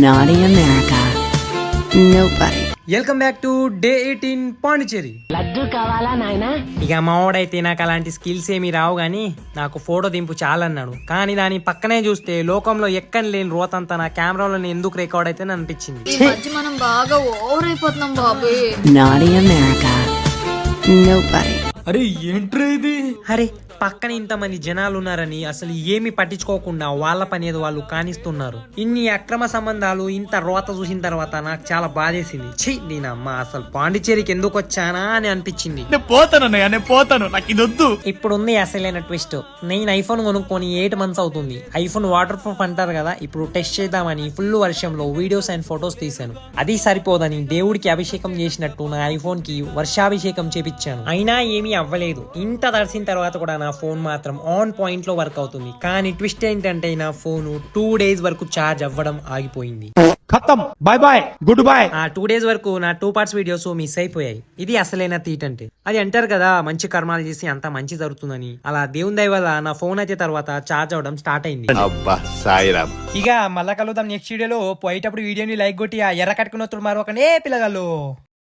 Naughty America. Nobody. Welcome back to day 18 Pondicherry. Laddu కావాలా నాయనా? ఇక మావాడైతే నాకు అలాంటి స్కిల్స్ ఏమి రావు గానీ నాకు ఫోటో దింపు చాలన్నాడు. కానీ దాని పక్కనే చూస్తే లోకంలో ఎక్కని లేని రోతంతా నా కెమెరాలో ఎందుకు రికార్డ్ అయితే అనిపించింది. ఈ మధ్య మనం బాగా ఓవర్ అయిపోతున్నాం బాబు. Naughty America. Nobody. అరే ఏంట్రా ఇది? అరే పక్కన ఇంతమంది జనాలు ఉన్నారని అసలు ఏమి పట్టించుకోకుండా వాళ్ళ పని ఏదో వాళ్ళు కానిస్తున్నారు. ఇన్ని అక్రమ సంబంధాలు ఇంత రోత చూసిన తర్వాత నాకు చాలా బాధేసింది. ఛీ నేనమ్మ అసలు పాండిచేరికి ఎందుకు వచ్చానా అని అనిపించింది. పోతాను నాకు ఇది వద్దు. ఇప్పుడు ఉంది అసలైన ట్విస్ట్. నేను ఐఫోన్ కొనుక్కొని 8 months అవుతుంది. ఐఫోన్ వాటర్ ప్రూఫ్ అంటారు కదా, ఇప్పుడు టెస్ట్ చేద్దామని ఫుల్ వర్షంలో వీడియోస్ అండ్ ఫొటోస్ తీశాను. అది సరిపోదని దేవుడికి అభిషేకం చేసినట్టు నా ఐఫోన్ కి వర్షాభిషేకం చేపించాను. అయినా ఏమీ అవ్వలేదు. ఇంత తడిసిన తర్వాత కూడా నా ఫోన్ మాత్రం ఆన్ పాయింట్ లో వర్క్ అవుతుంది. కానీ ట్విస్ట్ ఏంటంటే నా ఫోన్ 2 days వరకు ఛార్జ్ అవ్వడం ఆగిపోయింది. ఖతం, బై బై, గుడ్ బై. ఆ 2 days వరకు నా 2 parts వీడియోస్ మిస్ అయిపోయాయి. ఇది అసలైన తీట్ అంటే. అది అంటారు కదా మంచి కర్మాలు చేసి అంత మంచి జరుగుతుందని. అలా దేవుని దయ వల్ల నా ఫోన్ అయితే తర్వాత ఛార్జ్ అవడం స్టార్ట్ అయింది. అబ్బా సాయిరామ్. ఇక మళ్ళా కలుద్దాం నెక్స్ట్ వీడియోలో. పోయేటప్పుడు వీడియోని లైక్ కొట్టి ఆ ఎర్ర కట్టుకున్న మరొకనే పిల్లగాళ్ళు.